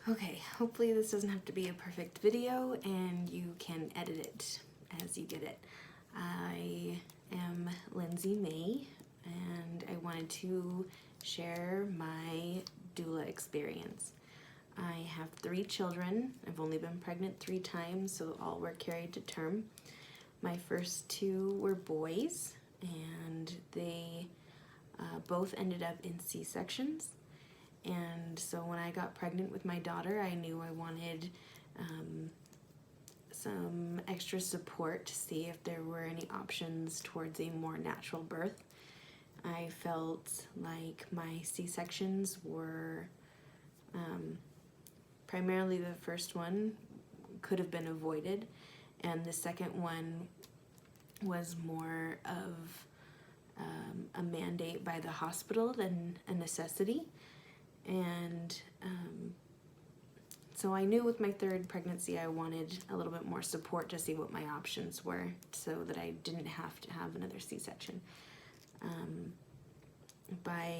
Okay, hopefully this doesn't have to be a perfect video and you can edit it as you get it. I am Lindsay May and I wanted to share my doula experience. I have 3 children. I've only been pregnant 3 times, so all were carried to term. My first 2 were boys and they both ended up in C-sections. And so when I got pregnant with my daughter, I knew I wanted some extra support to see if there were any options towards a more natural birth. I felt like my C-sections were, primarily the first one could have been avoided, and the second one was more of a mandate by the hospital than a necessity. And so I knew with my 3rd pregnancy I wanted a little bit more support to see what my options were so that I didn't have to have another C-section. By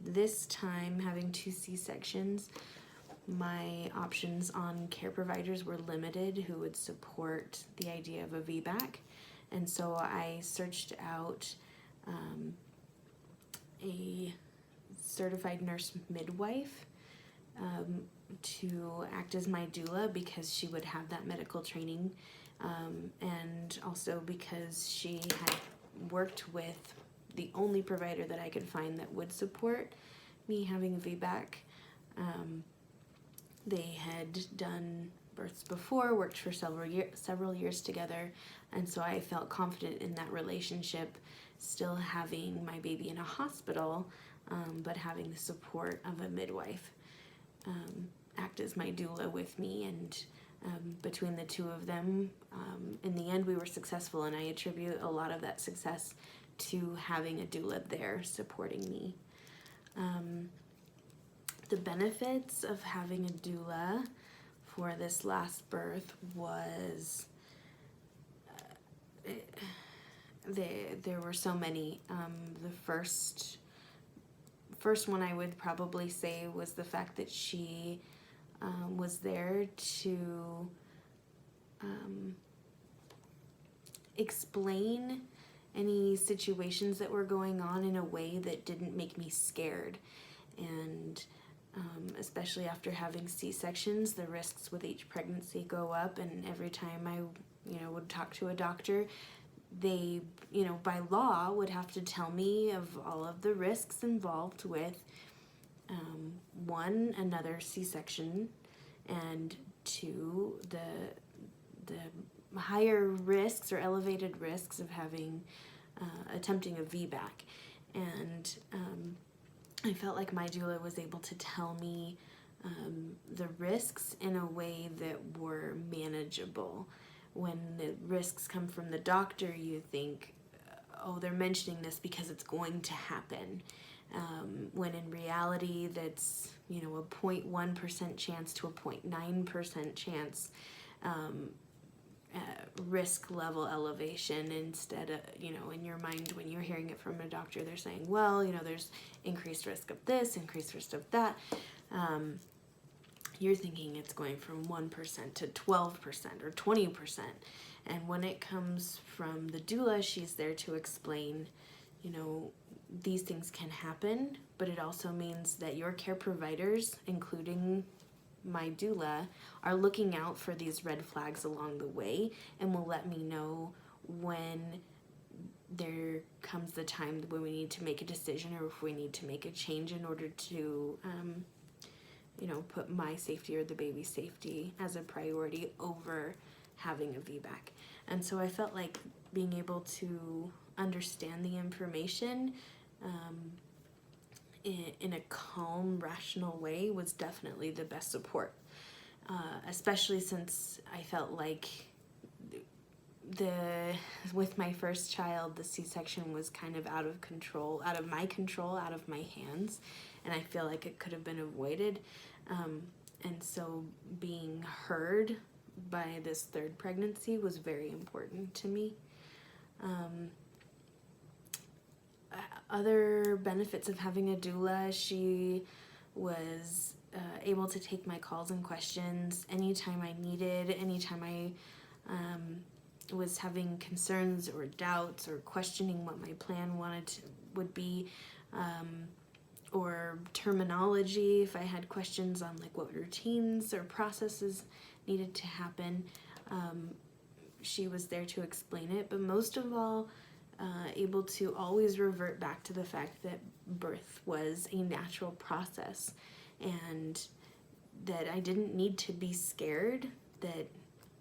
this time, having 2 C-sections, my options on care providers were limited who would support the idea of a VBAC. And so I searched out a certified nurse midwife to act as my doula because she would have that medical training, and also because she had worked with the only provider that I could find that would support me having a VBAC. They had done births before, worked for several years together, and so I felt confident in that relationship, still having my baby in a hospital, but having the support of a midwife act as my doula with me. And between the 2 of them, in the end we were successful, and I attribute a lot of that success to having a doula there supporting me. The benefits of having a doula for this last birth was there were so many. The first one I would probably say was the fact that she was there to explain any situations that were going on in a way that didn't make me scared. And especially after having C-sections, the risks with each pregnancy go up, and every time I would talk to a doctor, they by law would have to tell me of all of the risks involved with 1, another C-section, and 2, the higher risks or elevated risks of having attempting a VBAC. And I felt like my doula was able to tell me the risks in a way that were manageable. When the risks come from the doctor, you think, oh, they're mentioning this because it's going to happen. When in reality, that's a 0.1% chance to a 0.9% chance risk level elevation, instead of, in your mind, when you're hearing it from a doctor, they're saying, well, there's increased risk of this, increased risk of that. You're thinking it's going from 1% to 12% or 20%. And when it comes from the doula, she's there to explain, these things can happen, but it also means that your care providers, including my doula, are looking out for these red flags along the way and will let me know when there comes the time when we need to make a decision or if we need to make a change in order to put my safety or the baby's safety as a priority over having a VBAC. And so I felt like being able to understand the information in a calm, rational way was definitely the best support, especially since I felt like with my first child, the C-section was kind of out of my control, out of my hands, and I feel like it could have been avoided. And so being heard by this 3rd pregnancy was very important to me. Other benefits of having a doula, she was able to take my calls and questions anytime I needed, anytime I was having concerns or doubts or questioning what my plan would be, or terminology, if I had questions on like what routines or processes needed to happen. She was there to explain it, but most of all, able to always revert back to the fact that birth was a natural process, and that I didn't need to be scared, that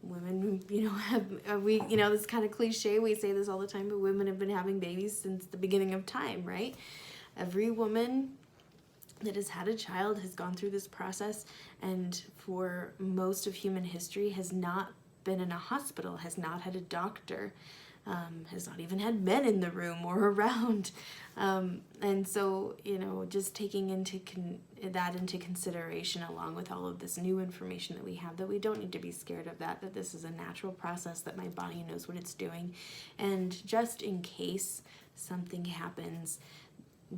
women, this kind of cliche, we say this all the time, but women have been having babies since the beginning of time, right? Every woman that has had a child has gone through this process, and for most of human history has not been in a hospital, has not had a doctor, has not even had men in the room or around. And so, just taking that into consideration, along with all of this new information that we have, that we don't need to be scared of that this is a natural process, that my body knows what it's doing. And just in case something happens,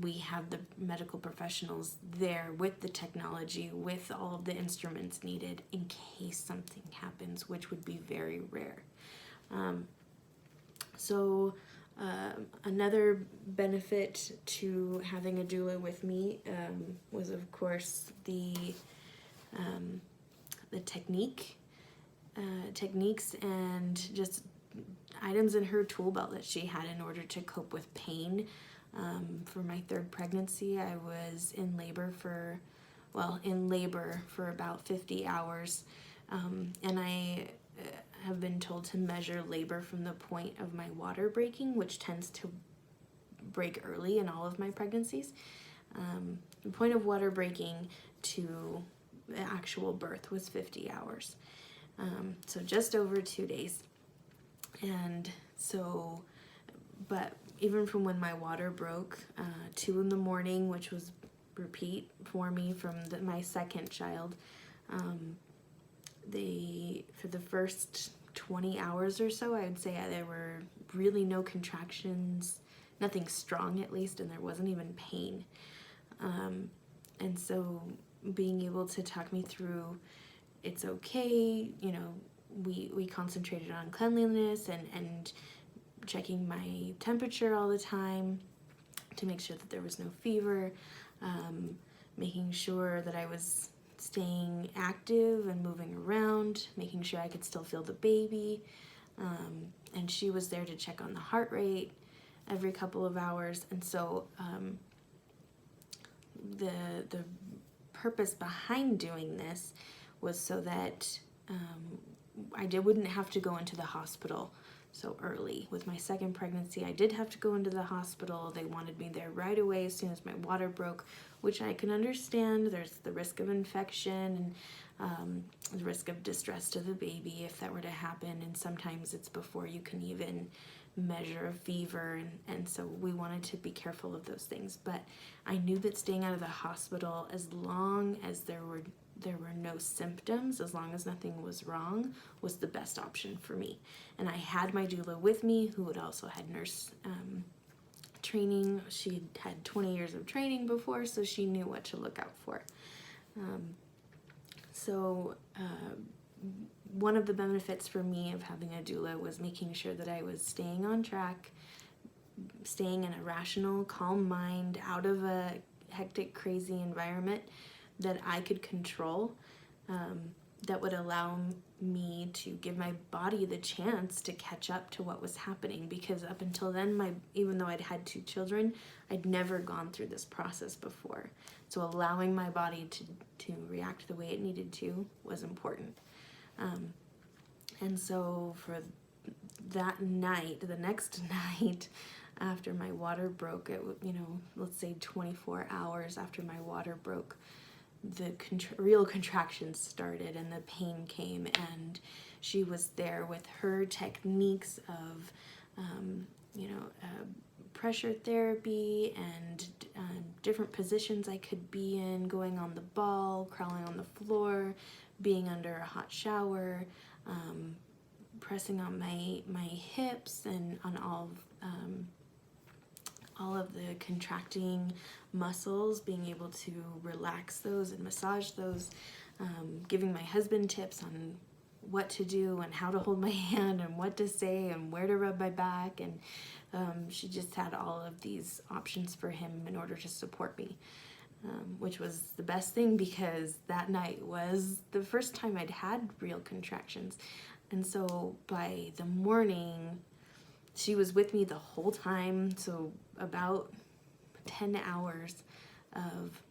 we have the medical professionals there with the technology, with all of the instruments needed in case something happens, which would be very rare. So another benefit to having a doula with me was, of course, the techniques and just items in her tool belt that she had in order to cope with pain. For my third pregnancy, I was in labor for about 50 hours, and I have been told to measure labor from the point of my water breaking, which tends to break early in all of my pregnancies. The point of water breaking to the actual birth was 50 hours, so just over 2 days. And so, but even from when my water broke, 2 in the morning, which was repeat for me from my second child, for the first 20 hours or so, I would say there were really no contractions, nothing strong at least, and there wasn't even pain. And so being able to talk me through, it's okay, we concentrated on cleanliness and checking my temperature all the time to make sure that there was no fever, making sure that I was staying active and moving around, making sure I could still feel the baby, and she was there to check on the heart rate every couple of hours. And so the purpose behind doing this was so that I wouldn't have to go into the hospital so early. With my second pregnancy, I did have to go into the hospital. They wanted me there right away as soon as my water broke, which I can understand. There's the risk of infection and the risk of distress to the baby if that were to happen, and sometimes it's before you can even measure a fever, and so we wanted to be careful of those things. But I knew that staying out of the hospital, as long as there were no symptoms, as long as nothing was wrong, was the best option for me. And I had my doula with me, who had also had nurse training. She had 20 years of training before, so she knew what to look out for. One of the benefits for me of having a doula was making sure that I was staying on track, staying in a rational, calm mind, out of a hectic, crazy environment that I could control, that would allow me to give my body the chance to catch up to what was happening. Because up until then, even though I'd had 2 children, I'd never gone through this process before. So allowing my body to react the way it needed to was important. And so for that night, the next night after my water broke, let's say 24 hours after my water broke, the real contractions started and the pain came, and she was there with her techniques of pressure therapy and different positions I could be in, going on the ball, crawling on the floor, being under a hot shower, pressing on my hips and on all of the contracting muscles, being able to relax those and massage those, giving my husband tips on what to do and how to hold my hand and what to say and where to rub my back. And she just had all of these options for him in order to support me, which was the best thing, because that night was the first time I'd had real contractions. And so by the morning, she was with me the whole time. So about 10 hours of,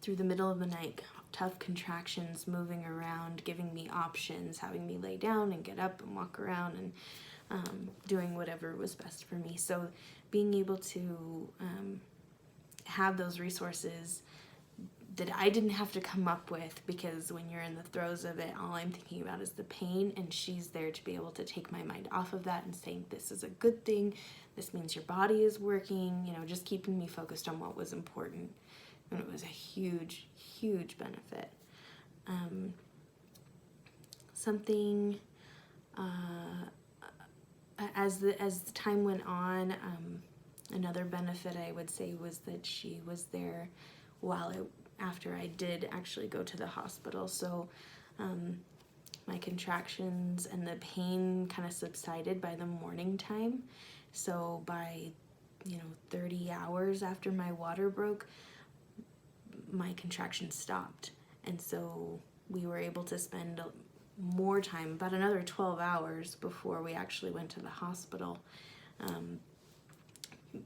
through the middle of the night, tough contractions, moving around, giving me options, having me lay down and get up and walk around, and doing whatever was best for me. So being able to have those resources that I didn't have to come up with, because when you're in the throes of it, all I'm thinking about is the pain, and she's there to be able to take my mind off of that and saying, this is a good thing, this means your body is working, just keeping me focused on what was important. And it was a huge, huge benefit. Something, as the time went on, another benefit I would say was that she was there after I did actually go to the hospital. So my contractions and the pain kind of subsided by the morning time. So by 30 hours after my water broke, my contractions stopped. And so we were able to spend more time, about another 12 hours before we actually went to the hospital.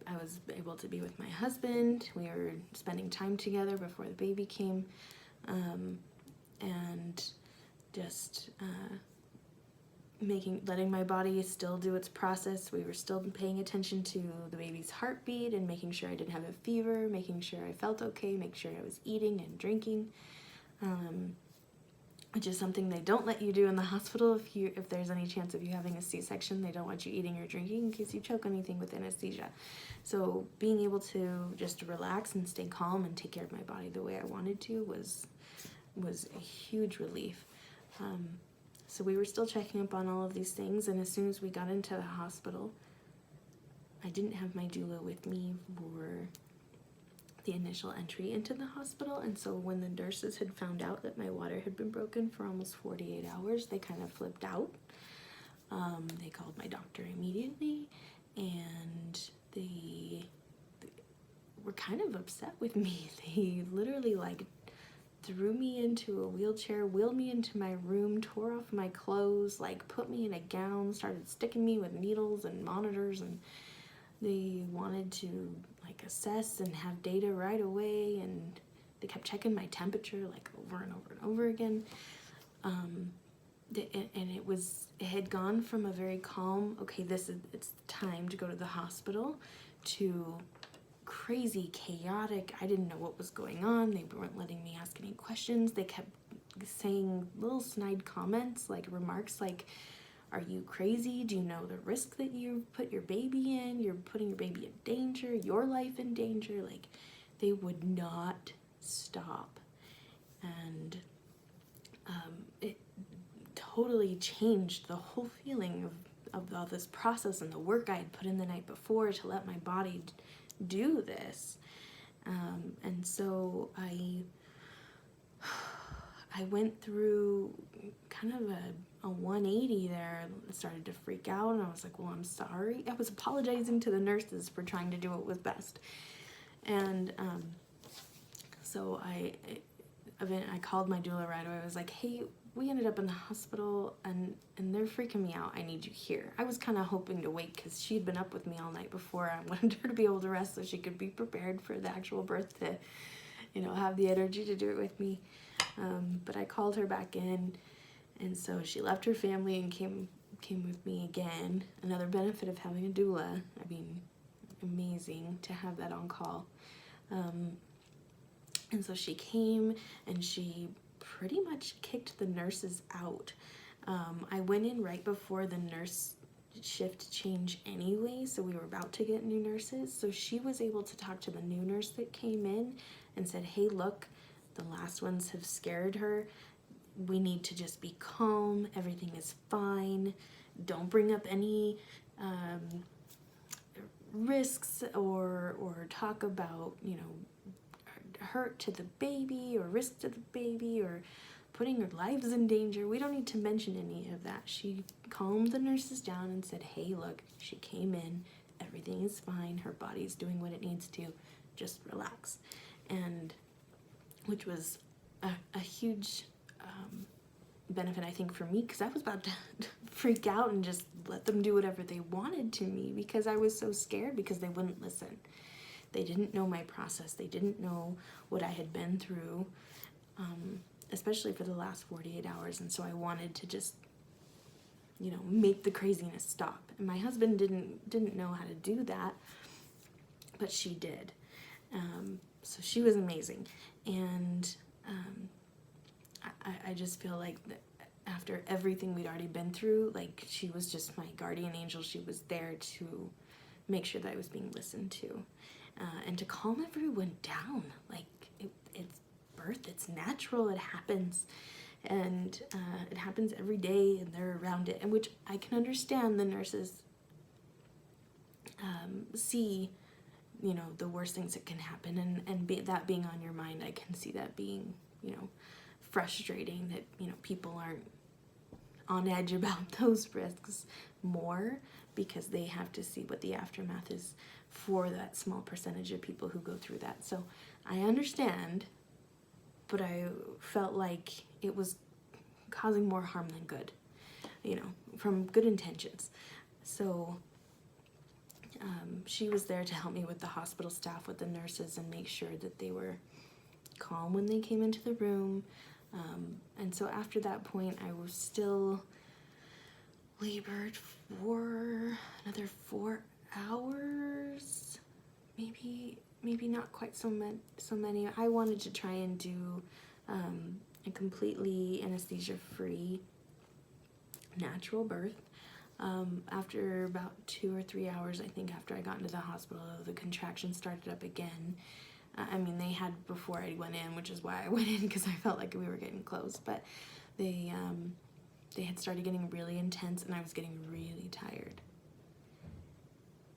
I was able to be with my husband. We were spending time together before the baby came, and just letting my body still do its process. We were still paying attention to the baby's heartbeat and making sure I didn't have a fever, making sure I felt okay, make sure I was eating and drinking, which is something they don't let you do in the hospital. If there's any chance of you having a C-section, they don't want you eating or drinking in case you choke anything with anesthesia. So being able to just relax and stay calm and take care of my body the way I wanted to was a huge relief. So we were still checking up on all of these things, and as soon as we got into the hospital, I didn't have my doula with me for the initial entry into the hospital, and so when the nurses had found out that my water had been broken for almost 48 hours, they kind of flipped out. They called my doctor immediately, and they were kind of upset with me. They literally threw me into a wheelchair, wheeled me into my room, tore off my clothes, put me in a gown, started sticking me with needles and monitors, and they wanted to assess and have data right away, and they kept checking my temperature over and over and over again. And it had gone from a very calm, okay, it's time to go to the hospital, to crazy, chaotic. I didn't know what was going on. They weren't letting me ask any questions. They kept saying little snide comments, remarks like, are you crazy? Do you know the risk that you put your baby in? You're putting your baby in danger, your life in danger. They would not stop. And it totally changed the whole feeling of all this process and the work I had put in the night before to let my body do this. And so I went through kind of a 180 there. I started to freak out, and I was like, well, I'm sorry. I was apologizing to the nurses for trying to do what was best. And so I called my doula right away. I was like, hey, we ended up in the hospital, and they're freaking me out. I need you here. I was kind of hoping to wait because she'd been up with me all night before. I wanted her to be able to rest so she could be prepared for the actual birth to, have the energy to do it with me. But I called her back in, and so she left her family and came with me again. Another benefit of having a doula. I mean, amazing to have that on call. And so she came, and she pretty much kicked the nurses out. I went in right before the nurse shift change anyway, so we were about to get new nurses. So she was able to talk to the new nurse that came in and said, hey, look, the last ones have scared her. We need to just be calm. Everything is fine. Don't bring up any risks or talk about, you know, hurt to the baby or risk to the baby or putting your lives in danger. We don't need to mention any of that. She calmed the nurses down and said, hey, look, she came in, everything is fine, her body's doing what it needs to, just relax. And which was a huge benefit, I think, for me, because I was about to freak out and just let them do whatever they wanted to me, because I was so scared, because they wouldn't listen. They didn't know my process. They didn't know what I had been through, especially for the last 48 hours. And so I wanted to just, you know, make the craziness stop. And my husband didn't know how to do that, but she did. So she was amazing. And I just feel like that after everything we'd already been through, like, she was just my guardian angel. She was there to make sure that I was being listened to, and to calm everyone down. Like, it's birth, it's natural, it happens, and it happens every day, and they're around it, and which I can understand the nurses see, you know, the worst things that can happen, and that being on your mind, I can see that being, you know, frustrating, that, you know, people aren't on edge about those risks more, because they have to see what the aftermath is for that small percentage of people who go through that. So I understand, but I felt like it was causing more harm than good, you know, from good intentions. So she was there to help me with the hospital staff, with the nurses, and make sure that they were calm when they came into the room. And so after that point, I was still labored for another 4 hours, maybe not quite so many. I wanted to try and do a completely anesthesia-free natural birth. After about 2 or 3 hours, I think, after I got into the hospital, the contractions started up again. I mean, they had before I went in, which is why I went in, because I felt like we were getting close, but they had started getting really intense, and I was getting really tired.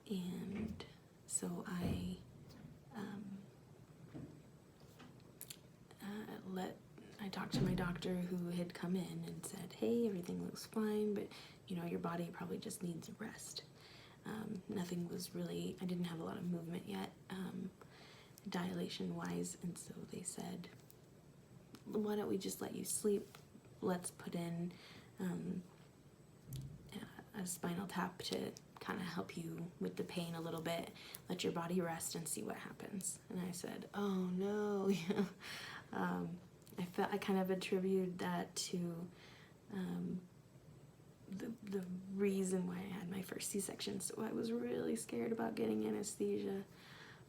And so I talked to my doctor, who had come in and said, hey, everything looks fine, but, you know, your body probably just needs rest. Nothing was really, I didn't have a lot of movement yet, dilation-wise, and so they said, why don't we just let you sleep? Let's put in a spinal tap to kind of help you with the pain a little bit, let your body rest and see what happens. And I said, oh no. I kind of attributed that to the reason why I had my first C-section. So I was really scared about getting anesthesia,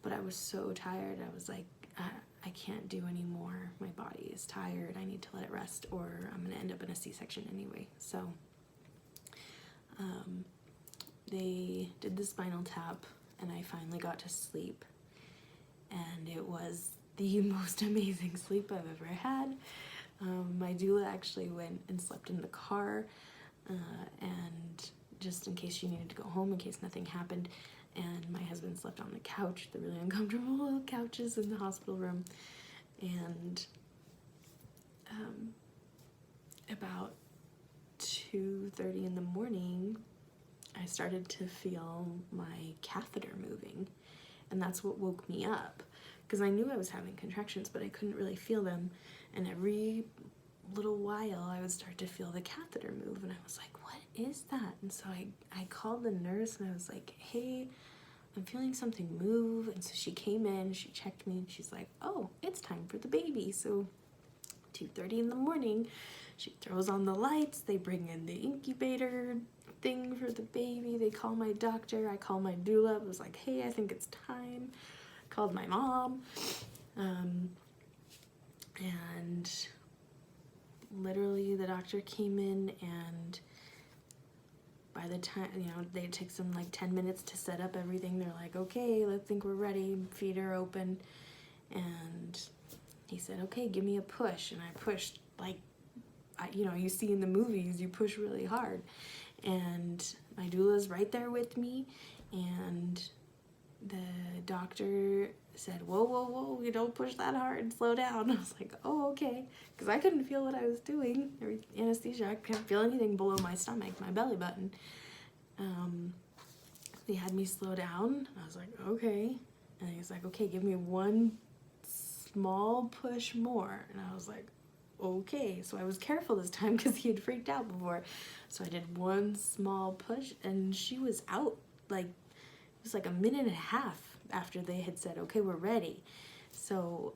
but I was so tired. I was like, I can't do anymore. My body is tired. I need to let it rest, or I'm gonna end up in a C-section anyway. So they did the spinal tap, and I finally got to sleep, and it was the most amazing sleep I've ever had. My doula actually went and slept in the car, and just in case she needed to go home, in case nothing happened, and my husband slept on the couch, the really uncomfortable little couches in the hospital room. And about 2:30 in the morning, I started to feel my catheter moving, and that's what woke me up, because I knew I was having contractions, but I couldn't really feel them, and every little while I would start to feel the catheter move, and I was like, what is that? And so I called the nurse, and I was like, hey, I'm feeling something move. And so she came in, she checked me, and she's like, oh, it's time for the baby. So 2:30 in the morning, she throws on the lights, they bring in the incubator thing for the baby, they call my doctor, I call my doula, I was like, hey, I think it's time. Called my mom, and literally the doctor came in, and by the time, you know, they take some like 10 minutes to set up everything. They're like, okay, I think we're ready, feet are open. And he said, okay, give me a push. And I pushed like, you know, you see in the movies, you push really hard. And my doula's right there with me, and the doctor said, whoa, whoa, whoa, you don't push that hard, slow down. I was like, oh, okay, because I couldn't feel what I was doing. Anesthesia, I couldn't feel anything below my stomach, my belly button. They had me slow down. I was like, okay. And he's like, okay, give me one small push more. And I was like, okay. So I was careful this time because he had freaked out before. So I did one small push and she was out. Like, it was like a minute and a half after they had said, okay, we're ready. So,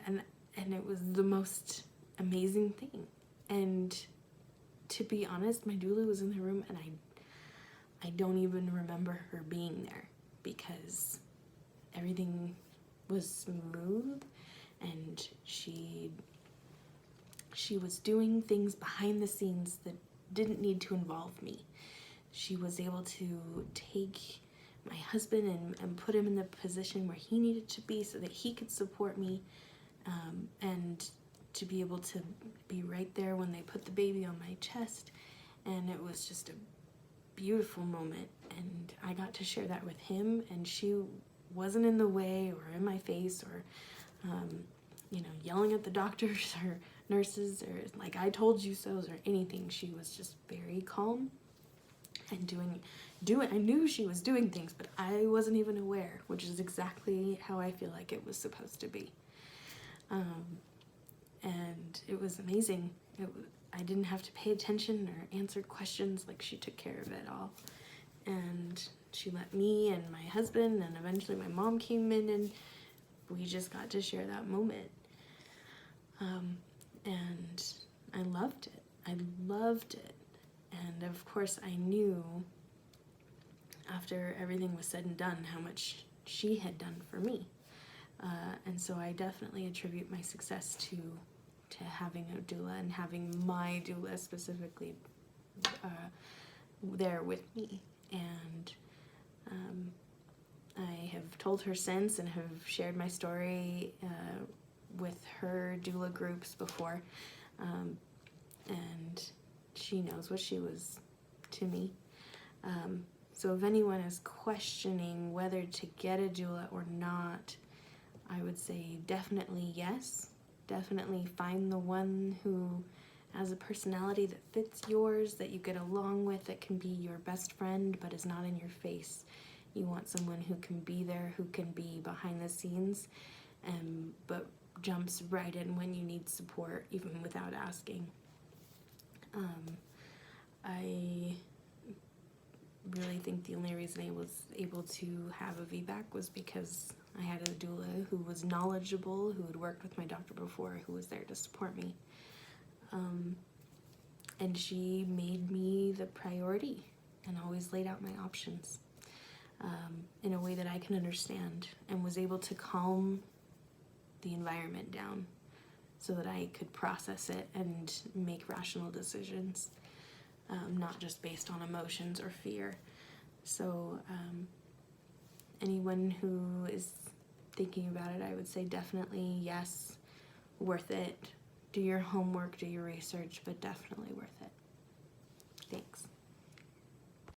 and it was the most amazing thing. And to be honest, my doula was in the room and I don't even remember her being there because everything was smooth and she was doing things behind the scenes that didn't need to involve me. She was able to take my husband and put him in the position where he needed to be so that he could support me, and to be able to be right there when they put the baby on my chest. And it was just a beautiful moment, and I got to share that with him, and she wasn't in the way or in my face or yelling at the doctors or nurses or like I told you so's or anything. She was just very calm and doing I knew she was doing things, but I wasn't even aware, which is exactly how I feel like it was supposed to be. And it was amazing. I didn't have to pay attention or answer questions. Like, she took care of it all. And she let me and my husband and eventually my mom came in, and we just got to share that moment. And I loved it. I loved it. And of course I knew after everything was said and done how much she had done for me. And so I definitely attribute my success to having a doula and having my doula specifically there with me. And I have told her since and have shared my story with her doula groups before, and she knows what she was to me. So if anyone is questioning whether to get a doula or not, I would say definitely yes. Definitely find the one who has a personality that fits yours, that you get along with, that can be your best friend but is not in your face. You want someone who can be there, who can be behind the scenes, but jumps right in when you need support, even without asking. I really think the only reason I was able to have a VBAC was because I had a doula who was knowledgeable, who had worked with my doctor before, who was there to support me. And she made me the priority and always laid out my options in a way that I can understand, and was able to calm the environment down so that I could process it and make rational decisions, not just based on emotions or fear. So anyone who is thinking about it, I would say definitely yes, worth it. Do your homework, do your research, but definitely worth it. Thanks.